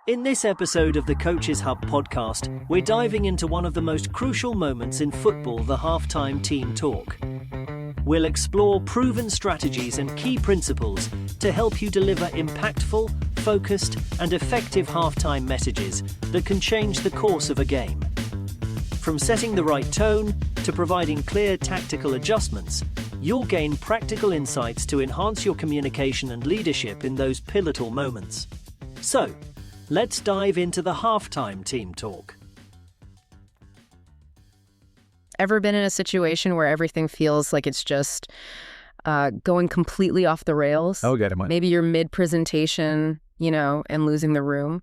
In this episode of the Coaches Hub podcast, we're diving into one of the most crucial moments in football, the halftime team talk. We'll explore proven strategies and key principles to help you deliver impactful, focused, and effective halftime messages that can change the course of a game. From setting the right tone to providing clear tactical adjustments, you'll gain practical insights to enhance your communication and leadership in those pivotal moments. So, let's dive into the halftime team talk. Ever been in a situation where everything feels like it's just going completely off the rails? Oh, got it. Maybe you're mid-presentation, and losing the room.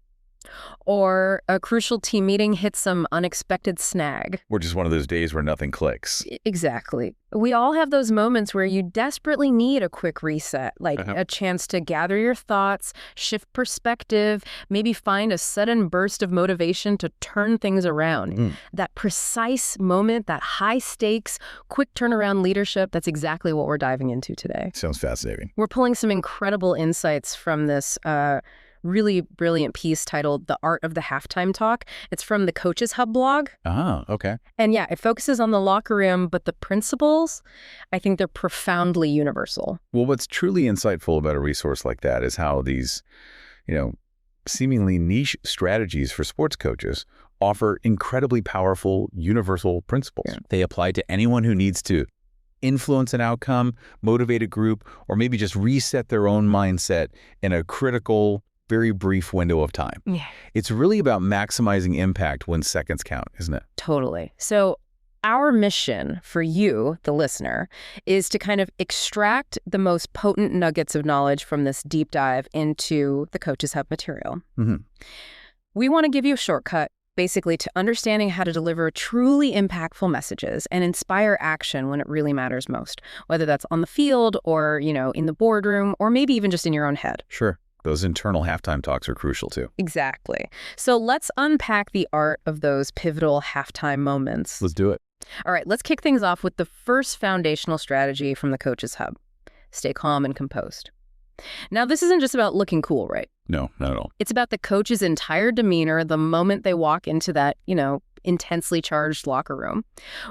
Or a crucial team meeting hits some unexpected snag. Or just one of those days where nothing clicks. Exactly. We all have those moments where you desperately need a quick reset, like a chance to gather your thoughts, shift perspective, maybe find a sudden burst of motivation to turn things around. That precise moment, that high stakes, quick turnaround leadership, that's exactly what we're diving into today. Sounds fascinating. We're pulling some incredible insights from this really brilliant piece titled The Art of the Halftime Talk. It's from the Coaches Hub blog. Ah, okay. And yeah, it focuses on the locker room, but the principles, I think they're profoundly universal. Well, what's truly insightful about a resource like that is how these, seemingly niche strategies for sports coaches offer incredibly powerful universal principles. Yeah. They apply to anyone who needs to influence an outcome, motivate a group, or maybe just reset their own mindset in a critical, very brief window of time. Yeah. It's really about maximizing impact when seconds count, isn't it? Totally. So our mission for you, the listener, is to kind of extract the most potent nuggets of knowledge from this deep dive into the Coaches Hub material. We want to give you a shortcut, basically, to understanding how to deliver truly impactful messages and inspire action when it really matters most, whether that's on the field or, in the boardroom, or maybe even just in your own head. Sure. Those internal halftime talks are crucial, too. Exactly. So let's unpack the art of those pivotal halftime moments. Let's do it. All right, let's kick things off with the first foundational strategy from the Coaches Hub. Stay calm and composed. Now, this isn't just about looking cool, right? No, not at all. It's about the coach's entire demeanor the moment they walk into that, intensely charged locker room.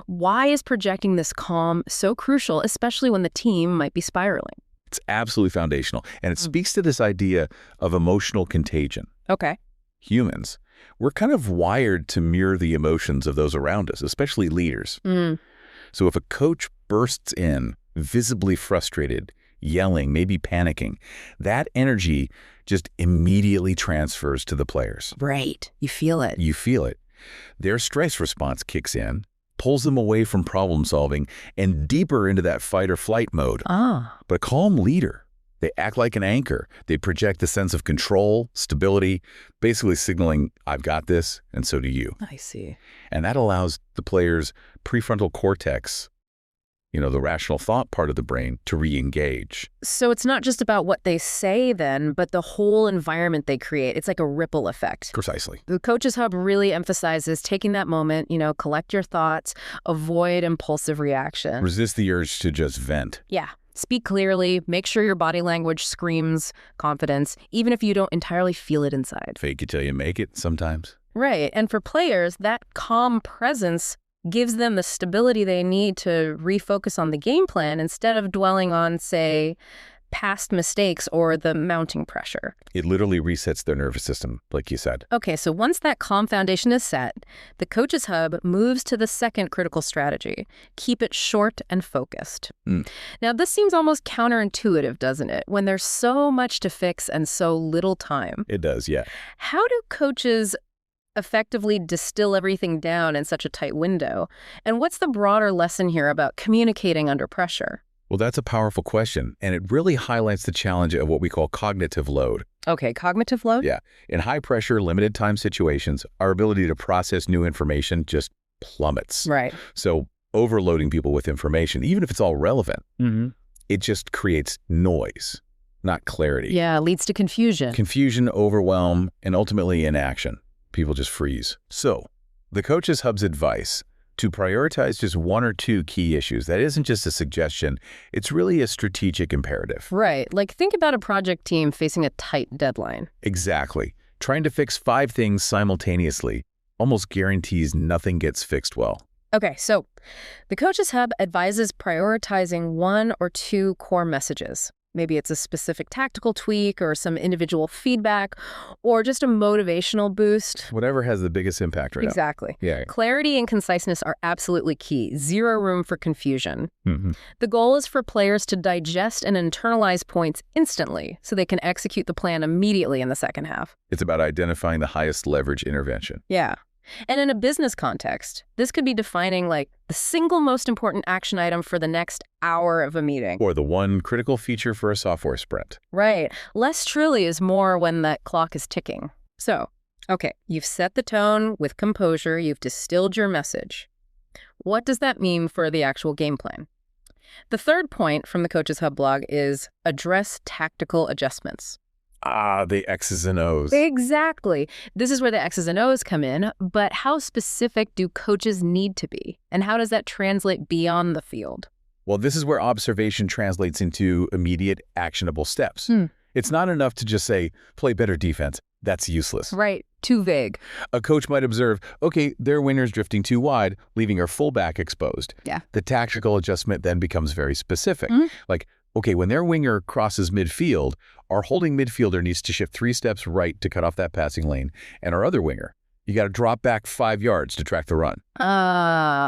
Why is projecting this calm so crucial, especially when the team might be spiraling? It's absolutely foundational, and it speaks to this idea of emotional contagion. Okay. Humans, we're kind of wired to mirror the emotions of those around us, especially leaders. So if a coach bursts in, visibly frustrated, yelling, maybe panicking, that energy just immediately transfers to the players. Right. You feel it. You feel it. Their stress response kicks in, pulls them away from problem solving and deeper into that fight or flight mode. But a calm leader, they act like an anchor. They project a sense of control, stability, basically signaling, I've got this, and so do you. I see. And that allows the player's prefrontal cortex, the rational thought part of the brain, to re-engage. So it's not just about what they say then, but the whole environment they create. It's like a ripple effect. Precisely. The Coaches Hub really emphasizes taking that moment, collect your thoughts, avoid impulsive reaction. Resist the urge to just vent. Yeah. Speak clearly, make sure your body language screams confidence, even if you don't entirely feel it inside. Fake it till you make it sometimes. Right. And for players, that calm presence gives them the stability they need to refocus on the game plan instead of dwelling on, say, past mistakes or the mounting pressure. It literally resets their nervous system, like you said. Okay, so once that calm foundation is set, the Coaches Hub moves to the second critical strategy. Keep it short and focused. Now, this seems almost counterintuitive, doesn't it? When there's so much to fix and so little time. It does, yeah. How do coaches effectively distill everything down in such a tight window? And what's the broader lesson here about communicating under pressure? Well, that's a powerful question, and it really highlights the challenge of what we call cognitive load. Okay, cognitive load? Yeah. In high-pressure, limited-time situations, our ability to process new information just plummets. Right. So overloading people with information, even if it's all relevant, it just creates noise, not clarity. Yeah, leads to confusion. Confusion, overwhelm, and ultimately inaction. People just freeze. So the Coaches Hub's advice to prioritize just one or two key issues. That isn't just a suggestion. It's really a strategic imperative. Right. Like, think about a project team facing a tight deadline. Exactly. Trying to fix 5 things simultaneously almost guarantees nothing gets fixed well. Okay, so the Coaches Hub advises prioritizing 1 or 2 core messages. Maybe it's a specific tactical tweak or some individual feedback or just a motivational boost. Whatever has the biggest impact right Exactly. now. Yeah. Clarity and conciseness are absolutely key. Zero room for confusion. Mm-hmm. The goal is for players to digest and internalize points instantly so they can execute the plan immediately in the second half. It's about identifying the highest leverage intervention. Yeah. And in a business context, this could be defining like the single most important action item for the next hour of a meeting. Or the one critical feature for a software sprint. Right. Less truly is more when that clock is ticking. So, okay, you've set the tone with composure, you've distilled your message. What does that mean for the actual game plan? The third point from the Coaches Hub blog is address tactical adjustments. The X's and O's. Exactly. This is where the X's and O's come in, but how specific do coaches need to be? And how does that translate beyond the field? Well, this is where observation translates into immediate, actionable steps. It's not enough to just say, play better defense. That's useless. Right. Too vague. A coach might observe, okay, their winger's drifting too wide, leaving her fullback exposed. Yeah. The tactical adjustment then becomes very specific. Like, okay, when their winger crosses midfield, our holding midfielder needs to shift 3 steps right to cut off that passing lane. And our other winger, you got to drop back 5 yards to track the run.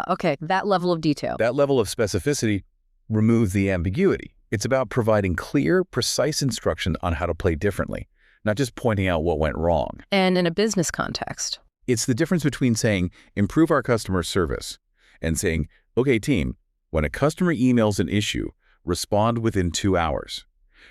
Okay. That level of detail. That level of specificity removes the ambiguity. It's about providing clear, precise instruction on how to play differently, not just pointing out what went wrong. And in a business context. It's the difference between saying, improve our customer service, and saying, okay, team, when a customer emails an issue, respond within 2 hours,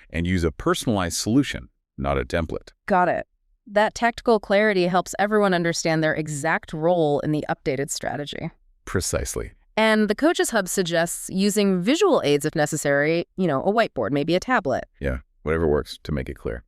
and use a personalized solution, not a template. Got it. That tactical clarity helps everyone understand their exact role in the updated strategy. Precisely. And the Coaches Hub suggests using visual aids if necessary, a whiteboard, maybe a tablet. Yeah, whatever works to make it clear.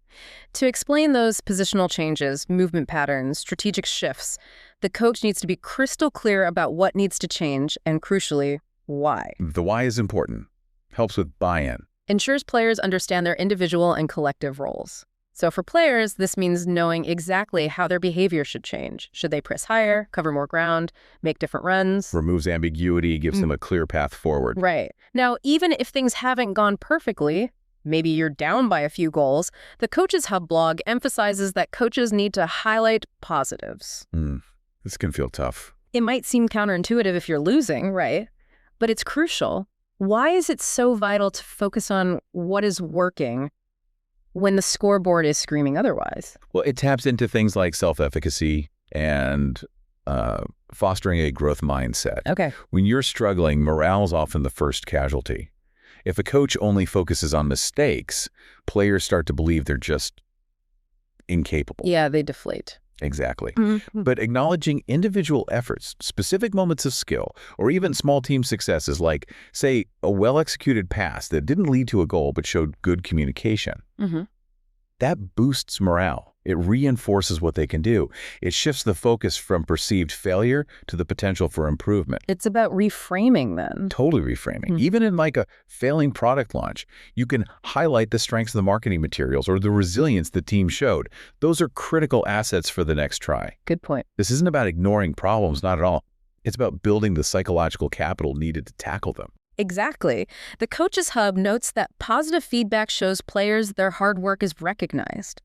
To explain those positional changes, movement patterns, strategic shifts, the coach needs to be crystal clear about what needs to change and, crucially, why. The why is important. Helps with buy-in. Ensures players understand their individual and collective roles. So for players, this means knowing exactly how their behavior should change. Should they press higher, cover more ground, make different runs? Removes ambiguity, gives them a clear path forward. Right. Now, even if things haven't gone perfectly, maybe you're down by a few goals, the Coaches Hub blog emphasizes that coaches need to highlight positives. This can feel tough. It might seem counterintuitive if you're losing, right? But it's crucial. Why is it so vital to focus on what is working when the scoreboard is screaming otherwise? Well, it taps into things like self-efficacy and fostering a growth mindset. Okay. When you're struggling, morale is often the first casualty. If a coach only focuses on mistakes, players start to believe they're just incapable. Yeah, they deflate. Exactly. But acknowledging individual efforts, specific moments of skill, or even small team successes like, say, a well-executed pass that didn't lead to a goal but showed good communication, that boosts morale. It reinforces what they can do. It shifts the focus from perceived failure to the potential for improvement. It's about reframing then. Totally reframing. Even in like a failing product launch, you can highlight the strengths of the marketing materials or the resilience the team showed. Those are critical assets for the next try. Good point. This isn't about ignoring problems, not at all. It's about building the psychological capital needed to tackle them. Exactly. The Coaches Hub notes that positive feedback shows players their hard work is recognized.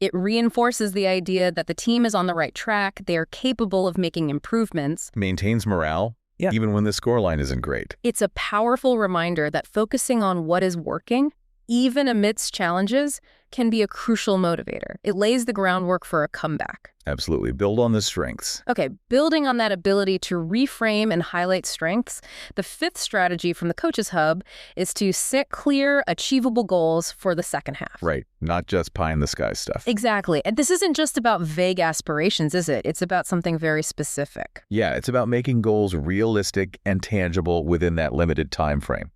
It reinforces the idea that the team is on the right track, they are capable of making improvements. Maintains morale, even when the scoreline isn't great. It's a powerful reminder that focusing on what is working, even amidst challenges, can be a crucial motivator. It lays the groundwork for a comeback. Absolutely. Build on the strengths. Okay, building on that ability to reframe and highlight strengths, the fifth strategy from the Coaches Hub is to set clear, achievable goals for the second half. Right. Not just pie-in-the-sky stuff. Exactly. And this isn't just about vague aspirations, is it? It's about something very specific. Yeah, it's about making goals realistic and tangible within that limited time frame.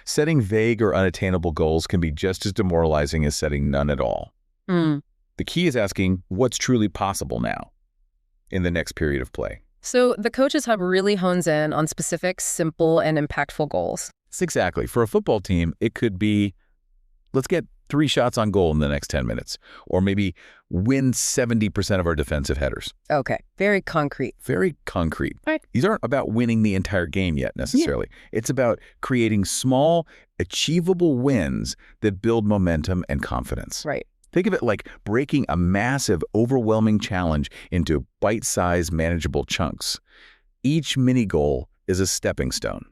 Setting vague or unattainable goals can be just as demoralizing as setting none at all. The key is asking what's truly possible now in the next period of play. So the Coaches Hub really hones in on specific, simple, and impactful goals. Exactly. For a football team, it could be, let's get 3 shots on goal in the next 10 minutes, or maybe win 70% of our defensive headers. Okay, very concrete. Very concrete. Right. These aren't about winning the entire game yet necessarily. Yeah. It's about creating small, achievable wins that build momentum and confidence. Right. Think of it like breaking a massive, overwhelming challenge into bite-sized, manageable chunks. Each mini goal is a stepping stone.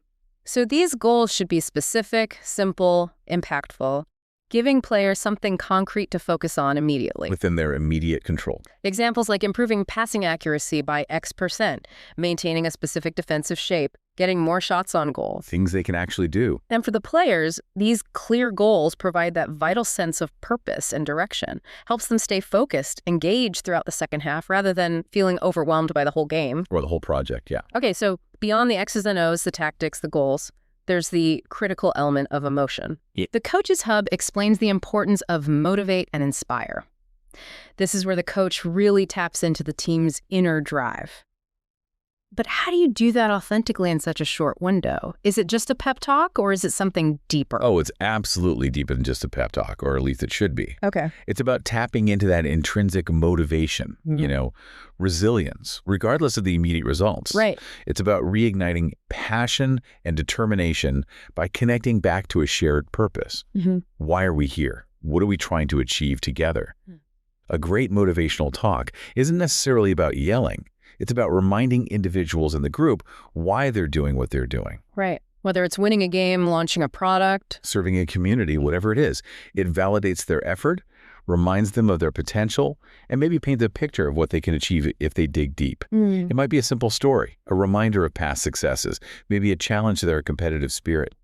So these goals should be specific, simple, impactful, giving players something concrete to focus on immediately. Within their immediate control. Examples like improving passing accuracy by X%, maintaining a specific defensive shape, getting more shots on goal. Things they can actually do. And for the players, these clear goals provide that vital sense of purpose and direction, helps them stay focused, engaged throughout the second half, rather than feeling overwhelmed by the whole game. Or the whole project, yeah. Okay, so beyond the X's and O's, the tactics, the goals, there's the critical element of emotion. Yeah. The Coach's Hub explains the importance of motivate and inspire. This is where the coach really taps into the team's inner drive. But how do you do that authentically in such a short window? Is it just a pep talk, or is it something deeper? Oh, it's absolutely deeper than just a pep talk, or at least it should be. Okay. It's about tapping into that intrinsic motivation, resilience, regardless of the immediate results. Right. It's about reigniting passion and determination by connecting back to a shared purpose. Mm-hmm. Why are we here? What are we trying to achieve together? A great motivational talk isn't necessarily about yelling. It's about reminding individuals in the group why they're doing what they're doing. Right. Whether it's winning a game, launching a product, serving a community, whatever it is, it validates their effort, reminds them of their potential, and maybe paints a picture of what they can achieve if they dig deep. It might be a simple story, a reminder of past successes, maybe a challenge to their competitive spirit.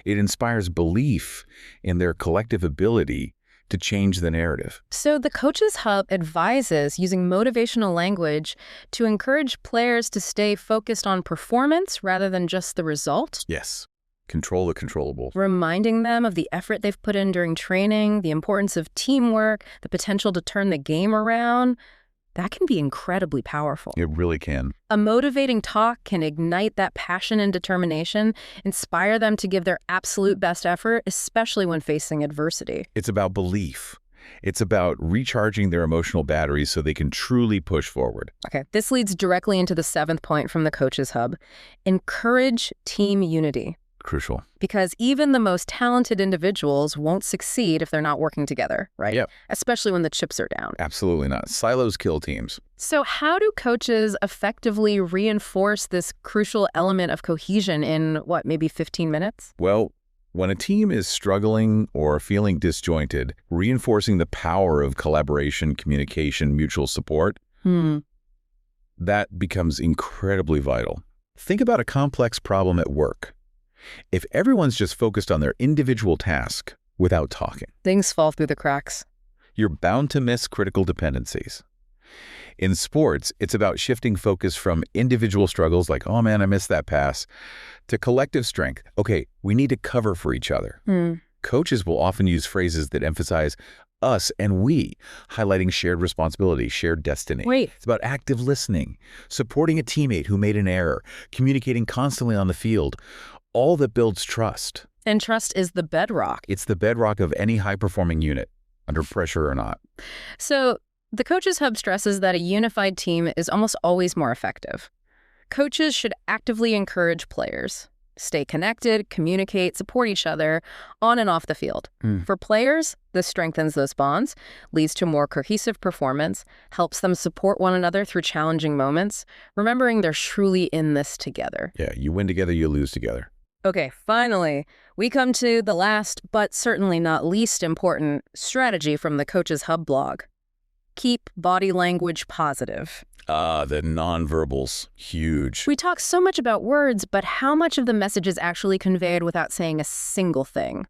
It inspires belief in their collective ability to change the narrative. So the Coach's Hub advises using motivational language to encourage players to stay focused on performance rather than just the result. Yes. Control the controllable. Reminding them of the effort they've put in during training, the importance of teamwork, the potential to turn the game around. That can be incredibly powerful. It really can. A motivating talk can ignite that passion and determination, inspire them to give their absolute best effort, especially when facing adversity. It's about belief. It's about recharging their emotional batteries so they can truly push forward. Okay, this leads directly into the 7th point from the Coach's Hub. Encourage team unity. Crucial. Because even the most talented individuals won't succeed if they're not working together, right? Yep. Especially when the chips are down. Absolutely not. Silos kill teams. So how do coaches effectively reinforce this crucial element of cohesion in, maybe 15 minutes? Well, when a team is struggling or feeling disjointed, reinforcing the power of collaboration, communication, mutual support, that becomes incredibly vital. Think about a complex problem at work. If everyone's just focused on their individual task without talking, things fall through the cracks. You're bound to miss critical dependencies. In sports, it's about shifting focus from individual struggles like, oh man, I missed that pass, to collective strength. Okay, we need to cover for each other. Coaches will often use phrases that emphasize us and we, highlighting shared responsibility, shared destiny. Wait. It's about active listening, supporting a teammate who made an error, communicating constantly on the field, all that builds trust. And trust is the bedrock. It's the bedrock of any high-performing unit, under pressure or not. So the Coach's Hub stresses that a unified team is almost always more effective. Coaches should actively encourage players. Stay connected, communicate, support each other on and off the field. For players, this strengthens those bonds, leads to more cohesive performance, helps them support one another through challenging moments, remembering they're truly in this together. Yeah, you win together, you lose together. Okay, finally, we come to the last, but certainly not least important, strategy from the Coach's Hub blog. Keep body language positive. The nonverbals, huge. We talk so much about words, but how much of the message is actually conveyed without saying a single thing?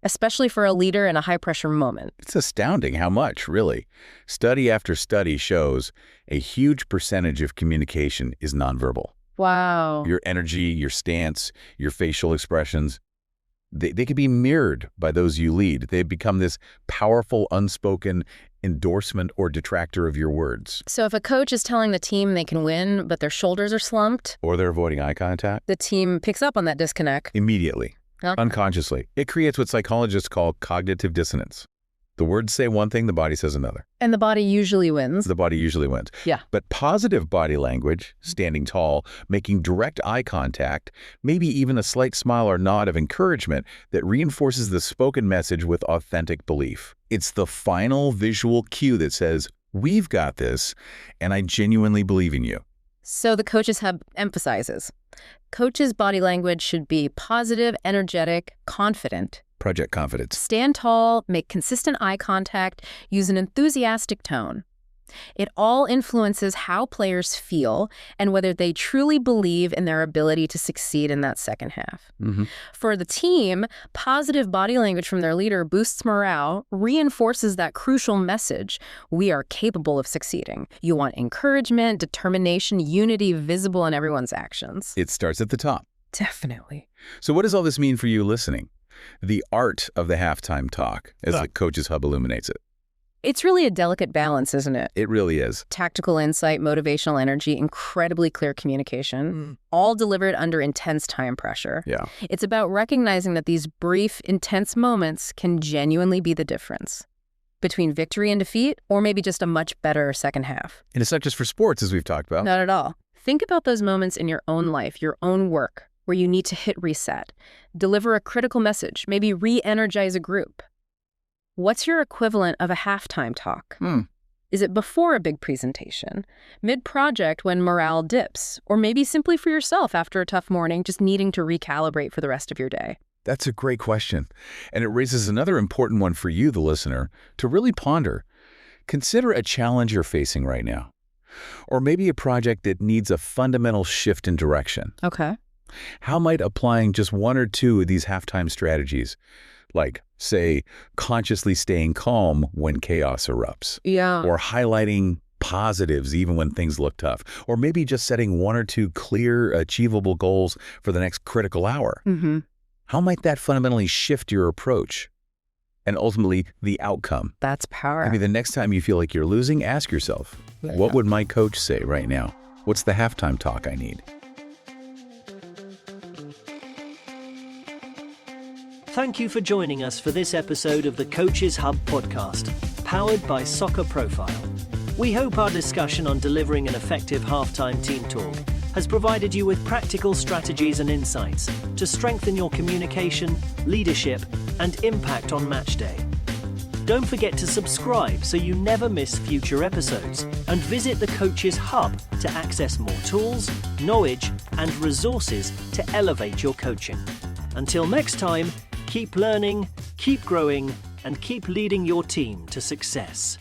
Especially for a leader in a high-pressure moment. It's astounding how much, really. Study after study shows a huge percentage of communication is nonverbal. Wow. Your energy, your stance, your facial expressions, they can be mirrored by those you lead. They become this powerful, unspoken endorsement or detractor of your words. So if a coach is telling the team they can win, but their shoulders are slumped, or they're avoiding eye contact, the team picks up on that disconnect. Immediately, Okay. unconsciously. It creates what psychologists call cognitive dissonance. The words say one thing, the body says another. And the body usually wins. The body usually wins. Yeah. But positive body language, standing tall, making direct eye contact, maybe even a slight smile or nod of encouragement that reinforces the spoken message with authentic belief. It's the final visual cue that says, we've got this, and I genuinely believe in you. So the Coaches Hub emphasizes, coaches' body language should be positive, energetic, confident. Project Confidence. Stand tall, make consistent eye contact, use an enthusiastic tone. It all influences how players feel and whether they truly believe in their ability to succeed in that second half. For the team, positive body language from their leader boosts morale, reinforces that crucial message: we are capable of succeeding. You want encouragement, determination, unity visible in everyone's actions. It starts at the top. Definitely. So what does all this mean for you listening? The art of the halftime talk, as the Coaches Hub illuminates it. It's really a delicate balance, isn't it? It really is. Tactical insight, motivational energy, incredibly clear communication, all delivered under intense time pressure. Yeah. It's about recognizing that these brief, intense moments can genuinely be the difference between victory and defeat, or maybe just a much better second half. And it's not just for sports, as we've talked about. Not at all. Think about those moments in your own life, your own work, where you need to hit reset, deliver a critical message, maybe re-energize a group. What's your equivalent of a halftime talk? Is it before a big presentation, mid-project when morale dips, or maybe simply for yourself after a tough morning, just needing to recalibrate for the rest of your day? That's a great question. And it raises another important one for you, the listener, to really ponder. Consider a challenge you're facing right now, or maybe a project that needs a fundamental shift in direction. Okay. How might applying just one or two of these halftime strategies, like, say, consciously staying calm when chaos erupts, or highlighting positives even when things look tough, or maybe just setting one or two clear, achievable goals for the next critical hour, how might that fundamentally shift your approach and ultimately the outcome? That's power. Maybe the next time you feel like you're losing, ask yourself, what would my coach say right now? What's the halftime talk I need? Thank you for joining us for this episode of the Coaches Hub podcast, powered by Soccer Profile. We hope our discussion on delivering an effective halftime team talk has provided you with practical strategies and insights to strengthen your communication, leadership, and impact on match day. Don't forget to subscribe so you never miss future episodes, and visit the Coaches Hub to access more tools, knowledge, and resources to elevate your coaching. Until next time, keep learning, keep growing, and keep leading your team to success.